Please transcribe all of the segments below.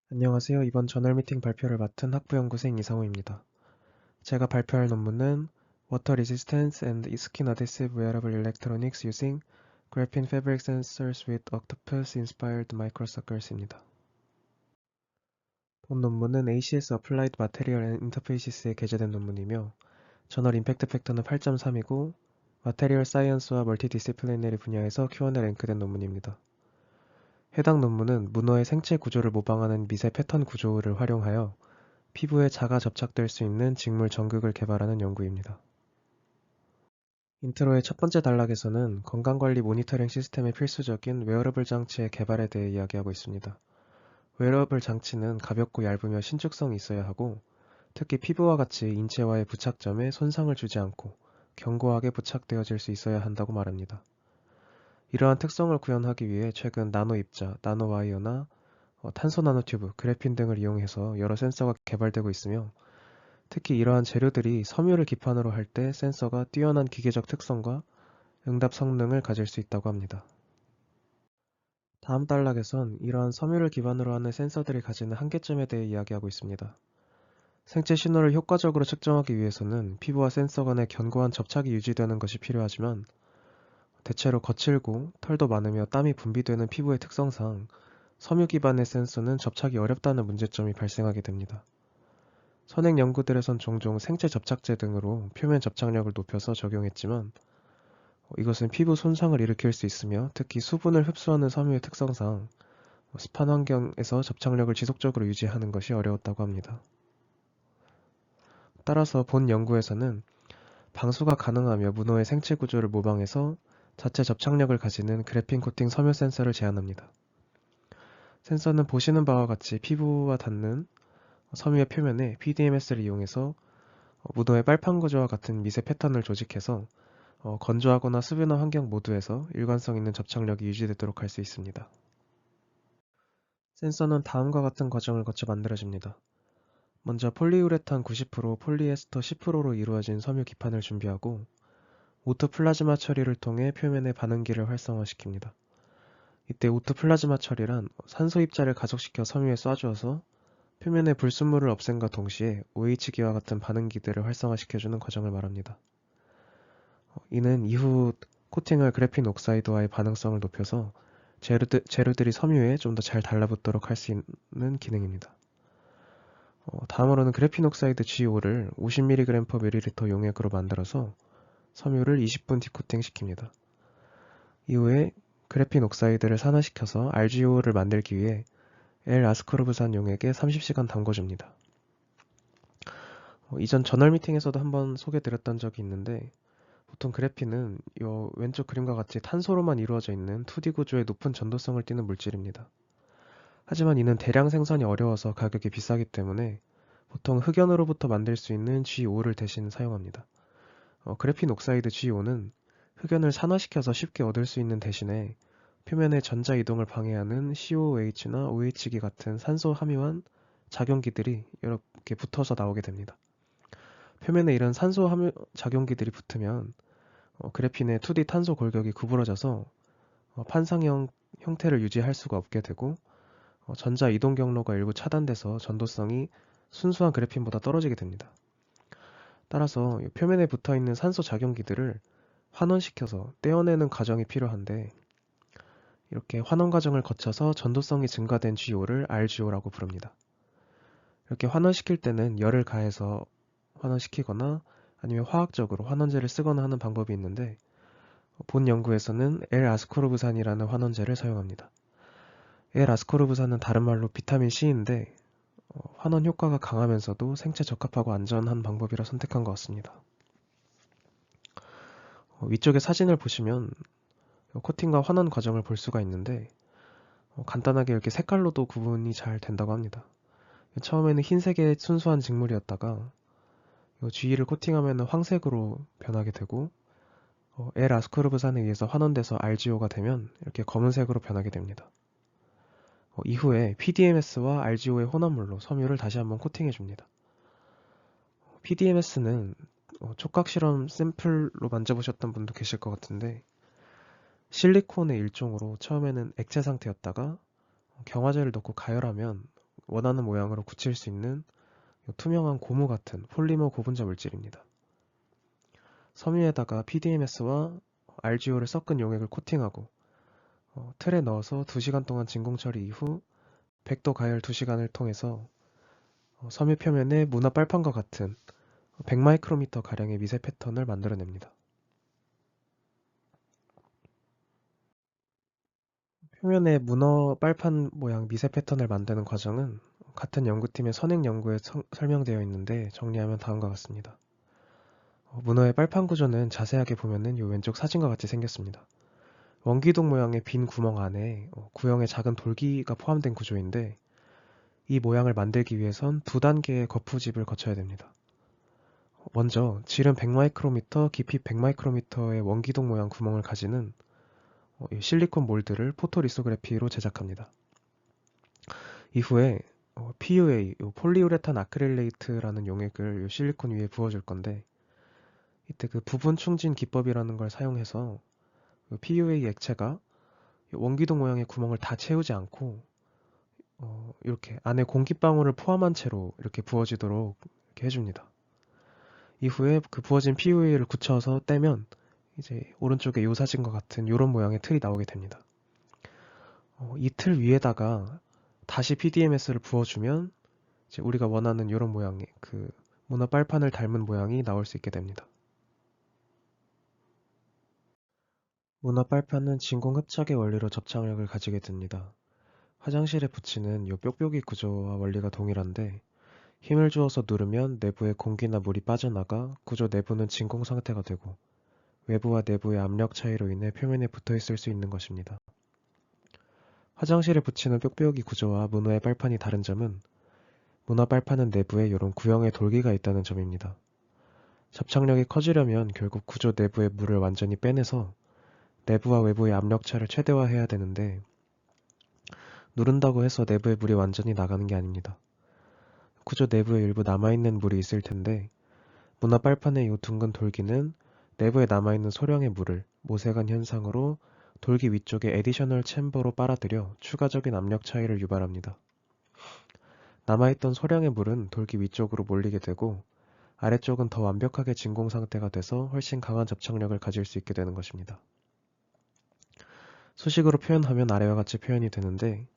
안녕하세요. 이번 저널 미팅 발표를 맡은 학부연구생 이상호입니다. 제가 발표할 논문은 Water Resistance and Skin Adhesive Wearable Electronics Using Graphene Fabric Sensors with Octopus Inspired Microcircuits입니다. 본 논문은 ACS Applied Material and Interfaces에 게재된 논문이며 저널 임팩트 팩터는 8.3이고 마테리얼 사이언스와 멀티디시플리너리 분야에서 Q1에 랭크된 논문입니다. 해당 논문은 문어의 생체 구조를 모방하는 미세 패턴 구조를 활용하여 피부에 자가 접착될 수 있는 직물 전극을 개발하는 연구입니다. 인트로의 첫 번째 단락에서는 건강관리 모니터링 시스템의 필수적인 웨어러블 장치의 개발에 대해 이야기하고 있습니다. 웨어러블 장치는 가볍고 얇으며 신축성이 있어야 하고 특히 피부와 같이 인체와의 부착점에 손상을 주지 않고 견고하게 부착되어질 수 있어야 한다고 말합니다. 이러한 특성을 구현하기 위해 최근 나노 입자, 나노 와이어나 탄소 나노튜브, 그래핀 등을 이용해서 여러 센서가 개발되고 있으며 특히 이러한 재료들이 섬유를 기반으로 할 때 센서가 뛰어난 기계적 특성과 응답 성능을 가질 수 있다고 합니다. 다음 단락에선 이러한 섬유를 기반으로 하는 센서들이 가지는 한계점에 대해 이야기하고 있습니다. 생체 신호를 효과적으로 측정하기 위해서는 피부와 센서 간의 견고한 접착이 유지되는 것이 필요하지만 대체로 거칠고 털도 많으며 땀이 분비되는 피부의 특성상 섬유 기반의 센서는 접착이 어렵다는 문제점이 발생하게 됩니다. 선행 연구들에선 종종 생체 접착제 등으로 표면 접착력을 높여서 적용했지만 이것은 피부 손상을 일으킬 수 있으며 특히 수분을 흡수하는 섬유의 특성상 습한 환경에서 접착력을 지속적으로 유지하는 것이 어려웠다고 합니다. 따라서 본 연구에서는 방수가 가능하며 문어의 생체 구조를 모방해서 자체 접착력을 가지는 그래핀 코팅 섬유 센서를 제안합니다. 센서는 보시는 바와 같이 피부와 닿는 섬유의 표면에 PDMS를 이용해서 문어의 빨판 구조와 같은 미세 패턴을 조직해서 건조하거나 수변화 환경 모두에서 일관성 있는 접착력이 유지되도록 할 수 있습니다. 센서는 다음과 같은 과정을 거쳐 만들어집니다. 먼저 폴리우레탄 90%, 폴리에스터 10%로 이루어진 섬유 기판을 준비하고 오토 플라즈마 처리를 통해 표면의 반응기를 활성화시킵니다. 이때 오토 플라즈마 처리란 산소 입자를 가속시켜 섬유에 쏴주어서 표면의 불순물을 없앰과 동시에 OH기와 같은 반응기들을 활성화시켜주는 과정을 말합니다. 이는 이후 코팅할 그래핀 옥사이드와의 반응성을 높여서 재료들이 섬유에 좀 더 잘 달라붙도록 할 수 있는 기능입니다. 다음으로는 그래핀 옥사이드 GO를 50mg/ml 용액으로 만들어서 섬유를 20분 디코팅 시킵니다. 이후에 그래핀 옥사이드를 산화시켜서 RGO를 만들기 위해 L-아스코르브산 용액에 30시간 담궈줍니다. 이전 저널 미팅에서도 한번 소개드렸던 적이 있는데 보통 그래핀은 이 왼쪽 그림과 같이 탄소로만 이루어져 있는 2D 구조의 높은 전도성을 띠는 물질입니다. 하지만 이는 대량 생산이 어려워서 가격이 비싸기 때문에 보통 흑연으로부터 만들 수 있는 GO를 대신 사용합니다. 그래핀 옥사이드 GO는 흑연을 산화시켜서 쉽게 얻을 수 있는 대신에 표면의 전자 이동을 방해하는 COOH나 OH기 같은 산소 함유한 작용기들이 이렇게 붙어서 나오게 됩니다. 표면에 이런 산소 함유 작용기들이 붙으면 그래핀의 2D 탄소 골격이 구부러져서 판상형 형태를 유지할 수가 없게 되고 전자 이동 경로가 일부 차단돼서 전도성이 순수한 그래핀보다 떨어지게 됩니다. 따라서 표면에 붙어있는 산소 작용기들을 환원시켜서 떼어내는 과정이 필요한데 이렇게 환원 과정을 거쳐서 전도성이 증가된 GO를 RGO라고 부릅니다. 이렇게 환원시킬 때는 열을 가해서 환원시키거나 아니면 화학적으로 환원제를 쓰거나 하는 방법이 있는데 본 연구에서는 L-아스코르브산이라는 환원제를 사용합니다. L-아스코르브산은 다른 말로 비타민 C인데 환원 효과가 강하면서도 생체 적합하고 안전한 방법이라 선택한 것 같습니다. 위쪽의 사진을 보시면 코팅과 환원 과정을 볼 수가 있는데 간단하게 이렇게 색깔로도 구분이 잘 된다고 합니다. 처음에는 흰색의 순수한 직물이었다가 G를 코팅하면 황색으로 변하게 되고 L-아스코르브산에 의해서 환원돼서 RGO가 되면 이렇게 검은색으로 변하게 됩니다. 이후에 PDMS와 RGO의 혼합물로 섬유를 다시 한번 코팅해줍니다. PDMS는 촉각 실험 샘플로 만져보셨던 분도 계실 것 같은데 실리콘의 일종으로 처음에는 액체 상태였다가 경화제를 넣고 가열하면 원하는 모양으로 굳힐 수 있는 투명한 고무 같은 폴리머 고분자 물질입니다. 섬유에다가 PDMS와 RGO를 섞은 용액을 코팅하고 틀에 넣어서 2시간 동안 진공 처리 이후 100도 가열 2시간을 통해서 섬유 표면에 문화 빨판과 같은 100마이크로미터 가량의 미세 패턴을 만들어냅니다. 표면에 문어 빨판 모양 미세 패턴을 만드는 과정은 같은 연구팀의 선행 연구에 설명되어 있는데 정리하면 다음과 같습니다. 문어의 빨판 구조는 자세하게 보면은 이 왼쪽 사진과 같이 생겼습니다. 원기둥 모양의 빈 구멍 안에 구형의 작은 돌기가 포함된 구조인데 이 모양을 만들기 위해선 2단계의 거푸집을 거쳐야 됩니다. 먼저 질은 100마이크로미터, 깊이 100마이크로미터의 원기둥 모양 구멍을 가지는 이 실리콘 몰드를 포토리소그래피로 제작합니다. 이후에 PUA, 폴리우레탄 아크릴레이트라는 용액을 이 실리콘 위에 부어줄 건데 이때 그 부분 충진 기법이라는 걸 사용해서 PUA 액체가 원기둥 모양의 구멍을 다 채우지 않고 이렇게 안에 공기방울을 포함한 채로 이렇게 부어지도록 이렇게 해줍니다. 이후에 그 부어진 PUA를 굳혀서 떼면 이제 오른쪽에 이 사진과 같은 이런 모양의 틀이 나오게 됩니다. 이 틀 위에다가 다시 PDMS를 부어주면 이제 우리가 원하는 이런 모양의 그 문어 빨판을 닮은 모양이 나올 수 있게 됩니다. 문어 빨판은 진공 흡착의 원리로 접착력을 가지게 됩니다. 화장실에 붙이는 이 뾱뾱이 구조와 원리가 동일한데 힘을 주어서 누르면 내부에 공기나 물이 빠져나가 구조 내부는 진공 상태가 되고 외부와 내부의 압력 차이로 인해 표면에 붙어 있을 수 있는 것입니다. 화장실에 붙이는 뾱뾱이 구조와 문어의 빨판이 다른 점은 문어 빨판은 내부에 이런 구형의 돌기가 있다는 점입니다. 접착력이 커지려면 결국 구조 내부의 물을 완전히 빼내서 내부와 외부의 압력 차를 최대화해야 되는데 누른다고 해서 내부의 물이 완전히 나가는 게 아닙니다. 구조 내부에 일부 남아있는 물이 있을 텐데 문어 빨판의 이 둥근 돌기는 내부에 남아있는 소량의 물을 모세관 현상으로 돌기 위쪽의 에디셔널 챔버로 빨아들여 추가적인 압력 차이를 유발합니다. 남아있던 소량의 물은 돌기 위쪽으로 몰리게 되고 아래쪽은 더 완벽하게 진공 상태가 돼서 훨씬 강한 접착력을 가질 수 있게 되는 것입니다. 수식으로 표현하면 아래와 같이 표현이 되는데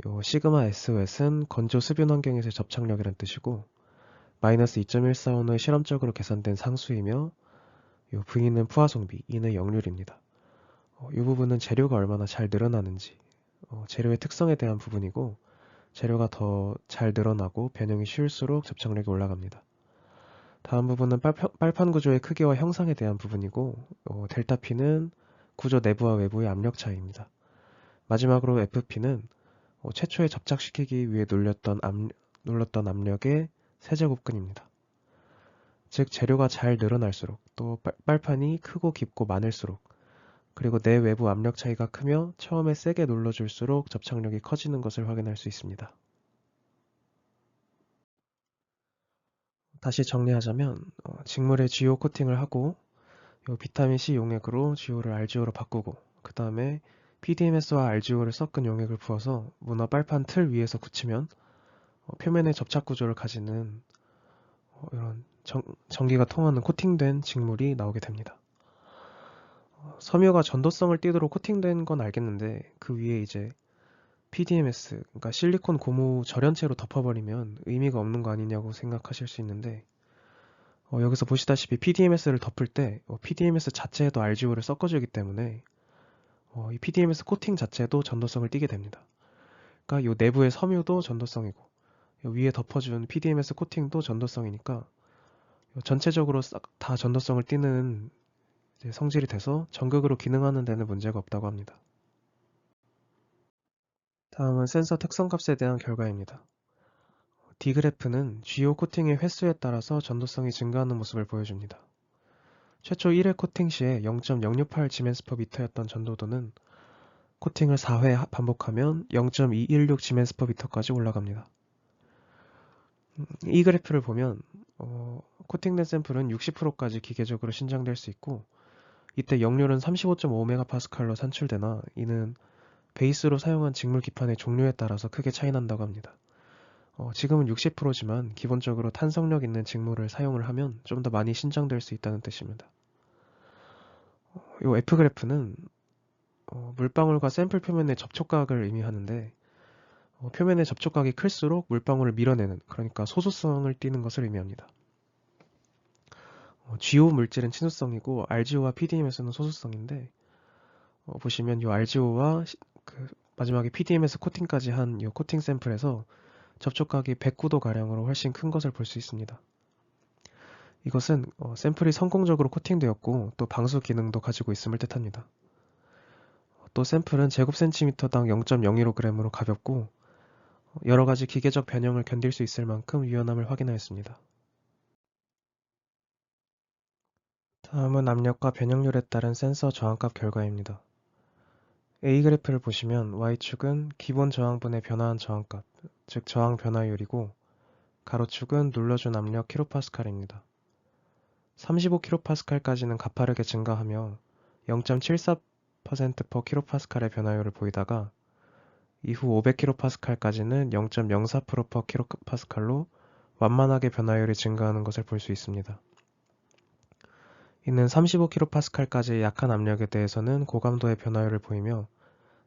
요 시그마 SOS는 건조 수변 환경에서의 접착력이란 뜻이고 마이너스 2.145는 실험적으로 계산된 상수이며 요 V는 부하성비, E는 역률입니다. 이 부분은 재료가 얼마나 잘 늘어나는지 재료의 특성에 대한 부분이고 재료가 더 잘 늘어나고 변형이 쉬울수록 접착력이 올라갑니다. 다음 부분은 빨판 구조의 크기와 형상에 대한 부분이고 델타 P는 구조 내부와 외부의 압력 차이입니다. 마지막으로 FP는 최초에 접착시키기 위해 눌렀던 압력의 세제곱근입니다. 즉 재료가 잘 늘어날수록 또 빨판이 크고 깊고 많을수록 그리고 내 외부 압력 차이가 크며 처음에 세게 눌러줄수록 접착력이 커지는 것을 확인할 수 있습니다. 다시 정리하자면 직물에 GO 코팅을 하고 비타민 C 용액으로 GO를 RGO로 바꾸고 그 다음에 PDMS와 RGO를 섞은 용액을 부어서 문어 빨판 틀 위에서 굳히면 표면의 접착 구조를 가지는 이런 전기가 통하는 코팅된 직물이 나오게 됩니다. 섬유가 전도성을 띠도록 코팅된 건 알겠는데 그 위에 이제 PDMS, 그러니까 실리콘 고무 절연체로 덮어버리면 의미가 없는 거 아니냐고 생각하실 수 있는데 여기서 보시다시피 PDMS를 덮을 때 PDMS 자체에도 RGO를 섞어주기 때문에 이 PDMS 코팅 자체도 전도성을 띠게 됩니다. 그러니까 이 내부의 섬유도 전도성이고 위에 덮어준 PDMS 코팅도 전도성이니까 전체적으로 싹 다 전도성을 띠는 성질이 돼서 전극으로 기능하는 데는 문제가 없다고 합니다. 다음은 센서 특성값에 대한 결과입니다. D그래프는 GO 코팅의 횟수에 따라서 전도성이 증가하는 모습을 보여줍니다. 최초 1회 코팅 시에 0.068 Gm/m였던 전도도는 코팅을 4회 반복하면 0.216 Gm/m까지 올라갑니다. 이 그래프를 보면 코팅된 샘플은 60%까지 기계적으로 신장될 수 있고 이때 역률은 35.5MPa로 산출되나 이는 베이스로 사용한 직물 기판의 종류에 따라서 크게 차이 난다고 합니다. 지금은 60%지만 기본적으로 탄성력 있는 직물을 사용을 하면 좀 더 많이 신장될 수 있다는 뜻입니다. 이 F그래프는 물방울과 샘플 표면의 접촉각을 의미하는데 표면의 접촉각이 클수록 물방울을 밀어내는, 그러니까 소수성을 띠는 것을 의미합니다. GO 물질은 친수성이고 RGO와 PDMS는 소수성인데 보시면 이 RGO와 그 마지막에 PDMS 코팅까지 한 이 코팅 샘플에서 접촉각이 109도 가량으로 훨씬 큰 것을 볼 수 있습니다. 이것은 샘플이 성공적으로 코팅되었고 또 방수 기능도 가지고 있음을 뜻합니다. 또 샘플은 제곱센티미터당 0.015g으로 가볍고 여러 가지 기계적 변형을 견딜 수 있을 만큼 유연함을 확인하였습니다. 다음은 압력과 변형률에 따른 센서 저항값 결과입니다. A그래프를 보시면 Y축은 기본 저항분의 변화한 저항값, 즉 저항 변화율이고 가로축은 눌러준 압력 kPa입니다. 35kPa까지는 가파르게 증가하며 0.74%/kPa의 변화율을 보이다가 이후 500kPa까지는 0.04%/kPa로 완만하게 변화율이 증가하는 것을 볼 수 있습니다. 이는 35kPa까지의 약한 압력에 대해서는 고감도의 변화율을 보이며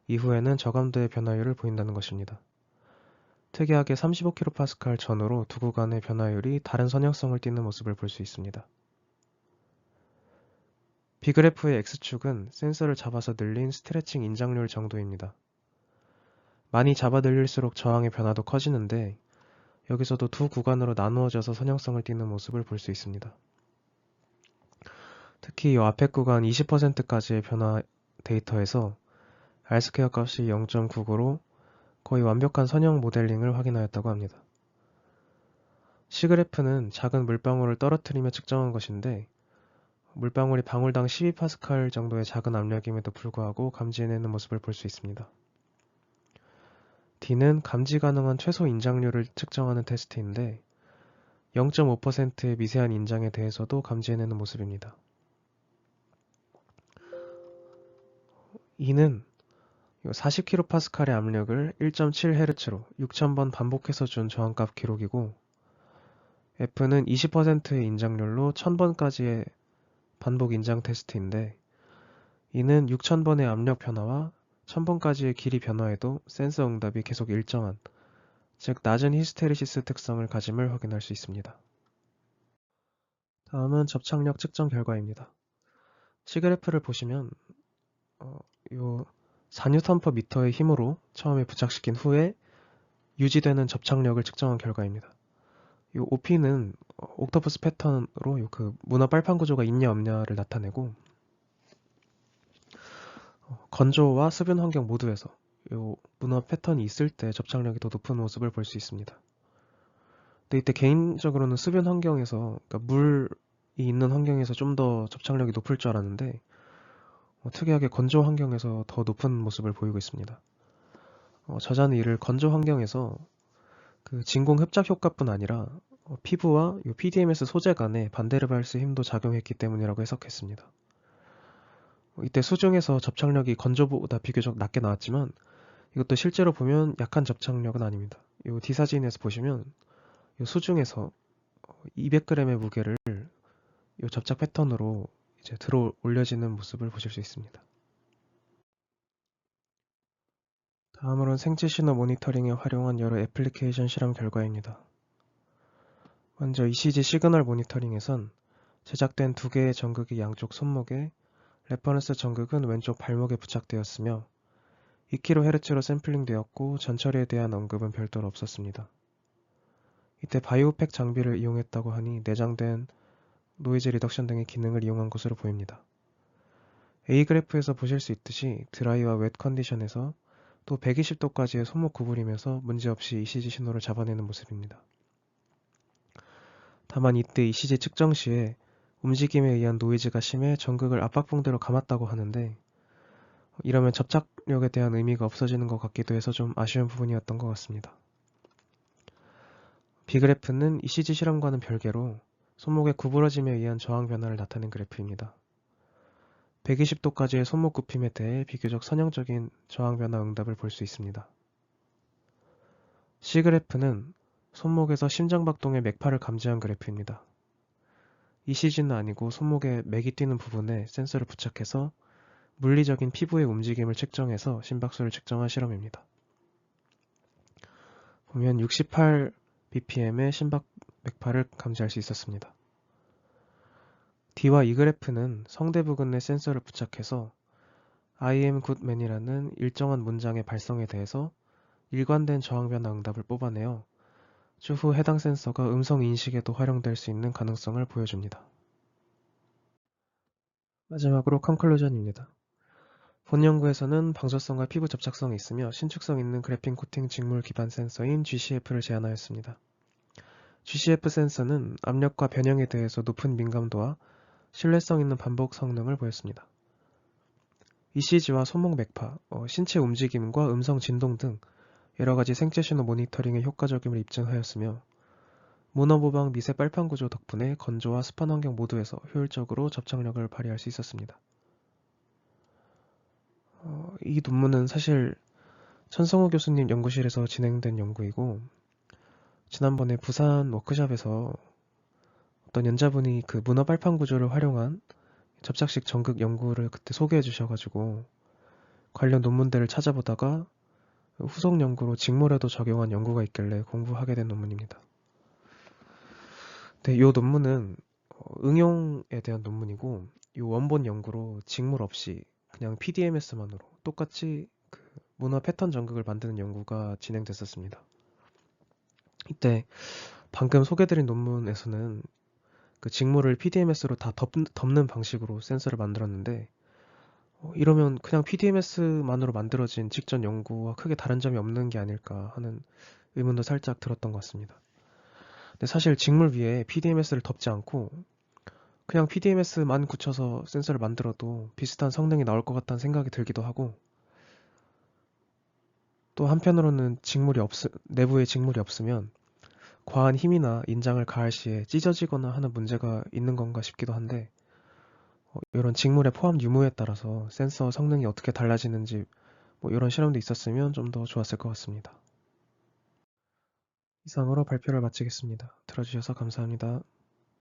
이후에는 저감도의 변화율을 보인다는 것입니다. 특이하게 35kPa 전후로 두 구간의 변화율이 다른 선형성을 띠는 모습을 볼 수 있습니다. B그래프의 X축은 센서를 잡아서 늘린 스트레칭 인장률 정도입니다. 많이 잡아 늘릴수록 저항의 변화도 커지는데 여기서도 두 구간으로 나누어져서 선형성을 띠는 모습을 볼 수 있습니다. 특히 이 앞에 구간 20%까지의 변화 데이터에서 R스퀘어 값이 0.99로 거의 완벽한 선형 모델링을 확인하였다고 합니다. C그래프는 작은 물방울을 떨어뜨리며 측정한 것인데 물방울이 방울당 12파스칼 정도의 작은 압력임에도 불구하고 감지해내는 모습을 볼 수 있습니다. D는 감지 가능한 최소 인장률을 측정하는 테스트인데 0.5%의 미세한 인장에 대해서도 감지해내는 모습입니다. E는 40kPa의 압력을 1.7Hz로 6000번 반복해서 준 저항값 기록이고 F는 20%의 인장률로 1000번까지의 반복 인장 테스트인데 이는 6000번의 압력 변화와 1000번까지의 길이 변화에도 센서 응답이 계속 일정한, 즉 낮은 히스테리시스 특성을 가짐을 확인할 수 있습니다. 다음은 접착력 측정 결과입니다. C그래프를 보시면 요 4Nm/m의 힘으로 처음에 부착시킨 후에 유지되는 접착력을 측정한 결과입니다. 이 OP는 옥토퍼스 패턴으로 그 문어 빨판 구조가 있냐 없냐를 나타내고 건조와 수분 환경 모두에서 이 문어 패턴이 있을 때 접착력이 더 높은 모습을 볼 수 있습니다. 근데 이때 개인적으로는 수분 환경에서, 그러니까 물이 있는 환경에서 좀 더 접착력이 높을 줄 알았는데 특이하게 건조 환경에서 더 높은 모습을 보이고 있습니다. 저자는 이를 건조 환경에서 그 진공 흡착 효과뿐 아니라 피부와 이 PDMS 소재 간에 반데르발스 힘도 작용했기 때문이라고 해석했습니다. 이때 수중에서 접착력이 건조보다 비교적 낮게 나왔지만 이것도 실제로 보면 약한 접착력은 아닙니다. 이 D사진에서 보시면 이 수중에서 200g의 무게를 이 접착 패턴으로 이제 들어 올려지는 모습을 보실 수 있습니다. 다음으로는 생체 신호 모니터링에 활용한 여러 애플리케이션 실험 결과입니다. 먼저 ECG 시그널 모니터링에선 제작된 두 개의 전극이 양쪽 손목에, 레퍼런스 전극은 왼쪽 발목에 부착되었으며 2kHz로 샘플링되었고 전처리에 대한 언급은 별도로 없었습니다. 이때 바이오팩 장비를 이용했다고 하니 내장된 노이즈 리덕션 등의 기능을 이용한 것으로 보입니다. A그래프에서 보실 수 있듯이 드라이와 웻 컨디션에서 또 120도까지의 손목 구부림에서 문제없이 ECG 신호를 잡아내는 모습입니다. 다만 이때 ECG 측정 시에 움직임에 의한 노이즈가 심해 전극을 압박붕대로 감았다고 하는데 이러면 접착력에 대한 의미가 없어지는 것 같기도 해서 좀 아쉬운 부분이었던 것 같습니다. B그래프는 ECG 실험과는 별개로 손목의 구부러짐에 의한 저항 변화를 나타낸 그래프입니다. 120도까지의 손목 굽힘에 대해 비교적 선형적인 저항 변화 응답을 볼 수 있습니다. C그래프는 손목에서 심장박동의 맥파를 감지한 그래프입니다. ECG는 아니고 손목에 맥이 뛰는 부분에 센서를 부착해서 물리적인 피부의 움직임을 측정해서 심박수를 측정한 실험입니다. 보면 68bpm의 심박 맥파를 감지할 수 있었습니다. D와 이 그래프는 성대 부근에 센서를 부착해서 I am good man이라는 일정한 문장의 발성에 대해서 일관된 저항 변화 응답을 뽑아내어 추후 해당 센서가 음성 인식에도 활용될 수 있는 가능성을 보여줍니다. 마지막으로 컨클루전입니다. 본 연구에서는 방조성과 피부 접착성이 있으며 신축성 있는 그래핀 코팅 직물 기반 센서인 GCF를 제안하였습니다. GCF 센서는 압력과 변형에 대해서 높은 민감도와 신뢰성 있는 반복 성능을 보였습니다. ECG와 손목 맥파, 신체 움직임과 음성 진동 등 여러가지 생체 신호 모니터링에 효과적임을 입증하였으며 문어보방 미세 빨판 구조 덕분에 건조와 습한 환경 모두에서 효율적으로 접착력을 발휘할 수 있었습니다. 이 논문은 사실 천성우 교수님 연구실에서 진행된 연구이고 지난번에 부산 워크숍에서 어떤 연자분이 그 문어 빨판 구조를 활용한 접착식 전극 연구를 그때 소개해 주셔가지고 관련 논문들을 찾아보다가 후속 연구로 직물에도 적용한 연구가 있길래 공부하게 된 논문입니다. 네, 이 논문은 응용에 대한 논문이고 이 원본 연구로 직물 없이 그냥 PDMS만으로 똑같이 그 문어 패턴 전극을 만드는 연구가 진행됐었습니다. 이때 방금 소개드린 논문에서는 그 직물을 PDMS로 다 덮는 방식으로 센서를 만들었는데 이러면 그냥 PDMS만으로 만들어진 직전 연구와 크게 다른 점이 없는 게 아닐까 하는 의문도 살짝 들었던 것 같습니다. 근데 사실 직물 위에 PDMS를 덮지 않고 그냥 PDMS만 굳혀서 센서를 만들어도 비슷한 성능이 나올 것 같다는 생각이 들기도 하고 또 한편으로는 내부에 직물이 없으면 과한 힘이나 인장을 가할 시에 찢어지거나 하는 문제가 있는 건가 싶기도 한데 이런 직물의 포함 유무에 따라서 센서 성능이 어떻게 달라지는지 이런 실험도 있었으면 좀 더 좋았을 것 같습니다. 이상으로 발표를 마치겠습니다. 들어주셔서 감사합니다.